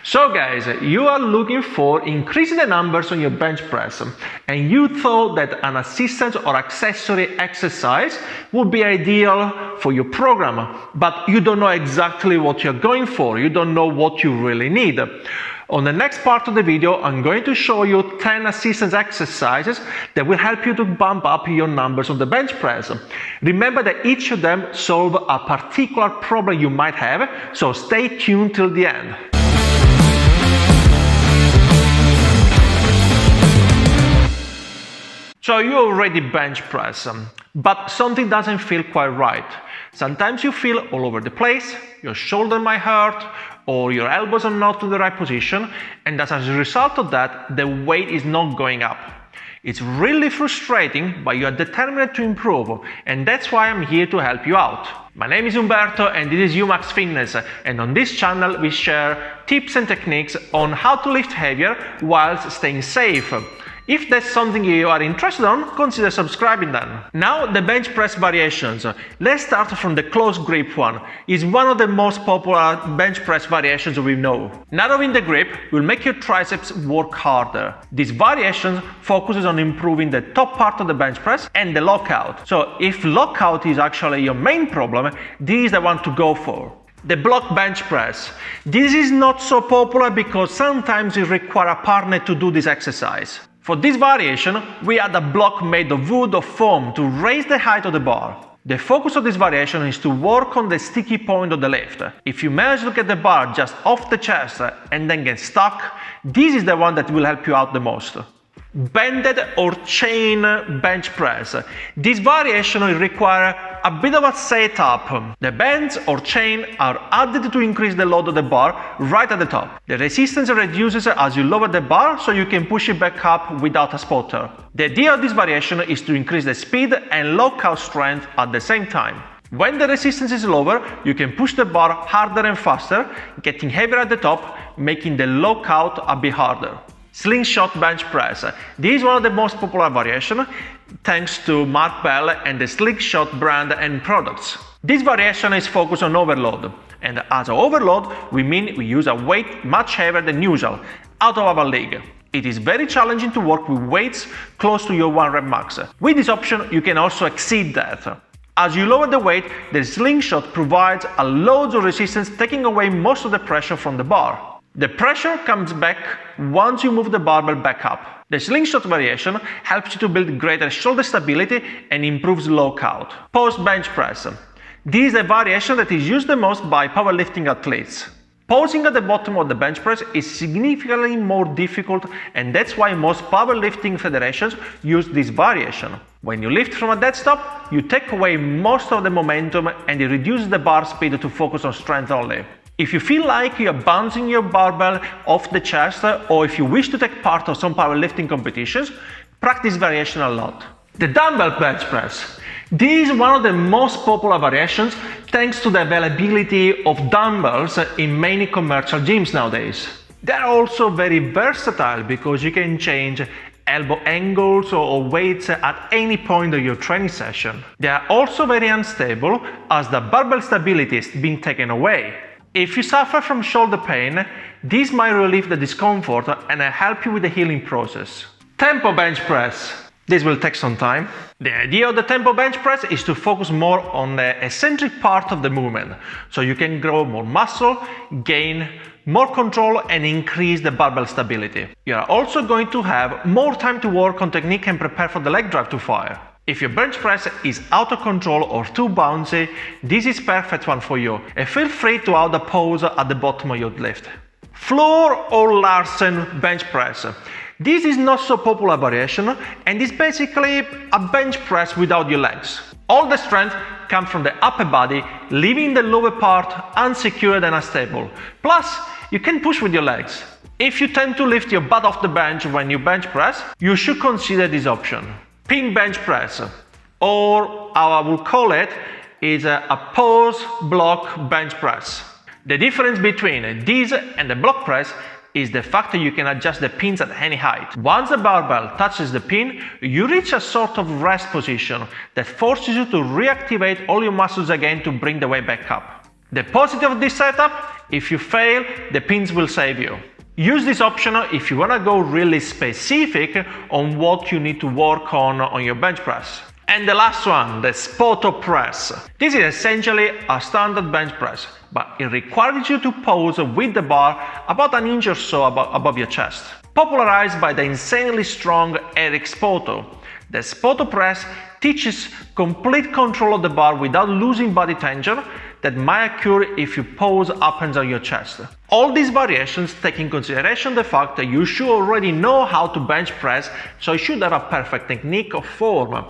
So guys, you are looking for increasing the numbers on your bench press and you thought that an assistant or accessory exercise would be ideal for your program, but you don't know exactly what you're going for, you don't know what you really need. On the next part of the video, I'm going to show you 10 assistance exercises that will help you to bump up your numbers on the bench press. Remember that each of them solve a particular problem you might have, so stay tuned till the end. So you already bench press, but something doesn't feel quite right. Sometimes you feel all over the place, your shoulder might hurt, or your elbows are not in the right position, and as a result of that, the weight is not going up. It's really frustrating, but you are determined to improve, and that's why I'm here to help you out. My name is Umberto and this is Umaxfitness, and on this channel we share tips and techniques on how to lift heavier whilst staying safe. If that's something you are interested in, consider subscribing then. Now the bench press variations. Let's start from the close grip one. It's one of the most popular bench press variations we know. Narrowing the grip will make your triceps work harder. This variation focuses on improving the top part of the bench press and the lockout. So if lockout is actually your main problem, this is the one to go for. The block bench press. This is not so popular because sometimes you require a partner to do this exercise. For this variation, we add a block made of wood or foam to raise the height of the bar. The focus of this variation is to work on the sticky point of the lift. If you manage to get the bar just off the chest and then get stuck, this is the one that will help you out the most. Bended or chain bench press. This variation will require a bit of a setup. The bends or chain are added to increase the load of the bar right at the top. The resistance reduces as you lower the bar, so you can push it back up without a spotter. The idea of this variation is to increase the speed and lockout strength at the same time. When the resistance is lower, you can push the bar harder and faster, getting heavier at the top, making the lockout a bit harder. Slingshot bench press. This is one of the most popular variations thanks to Mark Bell and the Slingshot brand and products. This variation is focused on overload, and as an overload we mean we use a weight much heavier than usual, out of our league. It is very challenging to work with weights close to your 1 rep max. With this option you can also exceed that. As you lower the weight, the Slingshot provides a load of resistance, taking away most of the pressure from the bar. The pressure comes back once you move the barbell back up. The Slingshot variation helps you to build greater shoulder stability and improves lockout. Post bench press. This is a variation that is used the most by powerlifting athletes. Posing at the bottom of the bench press is significantly more difficult, and that's why most powerlifting federations use this variation. When you lift from a dead stop, you take away most of the momentum and it reduces the bar speed to focus on strength only. If you feel like you are bouncing your barbell off the chest, or if you wish to take part of some powerlifting competitions, practice variation a lot. The dumbbell bench press. This is one of the most popular variations thanks to the availability of dumbbells in many commercial gyms nowadays. They are also very versatile because you can change elbow angles or weights at any point of your training session. They are also very unstable as the barbell stability is being taken away. If you suffer from shoulder pain, this might relieve the discomfort and help you with the healing process. Tempo bench press. This will take some time. The idea of the tempo bench press is to focus more on the eccentric part of the movement, so you can grow more muscle, gain more control and increase the barbell stability. You are also going to have more time to work on technique and prepare for the leg drive to fire. If your bench press is out of control or too bouncy, this is perfect one for you, and feel free to add a pause at the bottom of your lift. Floor or Larsen bench press. This is not so popular variation and is basically a bench press without your legs. All the strength comes from the upper body, leaving the lower part unsecured and unstable. Plus, you can push with your legs. If you tend to lift your butt off the bench when you bench press, you should consider this option. Pin bench press, or how I will call it, is a pause block bench press. The difference between this and the block press is the fact that you can adjust the pins at any height. Once the barbell touches the pin, you reach a sort of rest position that forces you to reactivate all your muscles again to bring the weight back up. The positive of this setup, if you fail, the pins will save you. Use this option if you want to go really specific on what you need to work on your bench press. And the last one, the Spoto Press. This is essentially a standard bench press, but it requires you to pose with the bar about an inch or so above your chest. Popularized by the insanely strong Eric Spoto, the Spoto Press teaches complete control of the bar without losing body tension that might occur if you pose up and down your chest. All these variations take in consideration the fact that you should already know how to bench press, so you should have a perfect technique or form.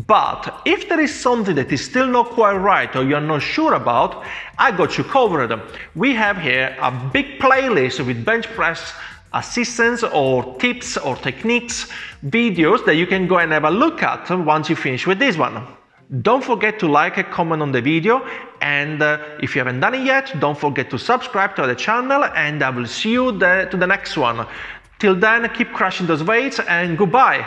But if there is something that is still not quite right or you're not sure about, I got you covered. We have here a big playlist with bench press assistance or tips or techniques, videos that you can go and have a look at once you finish with this one. Don't forget to like and comment on the video, and if you haven't done it yet, don't forget to subscribe to the channel, and I will see you to the next one. Till then, keep crushing those weights and goodbye!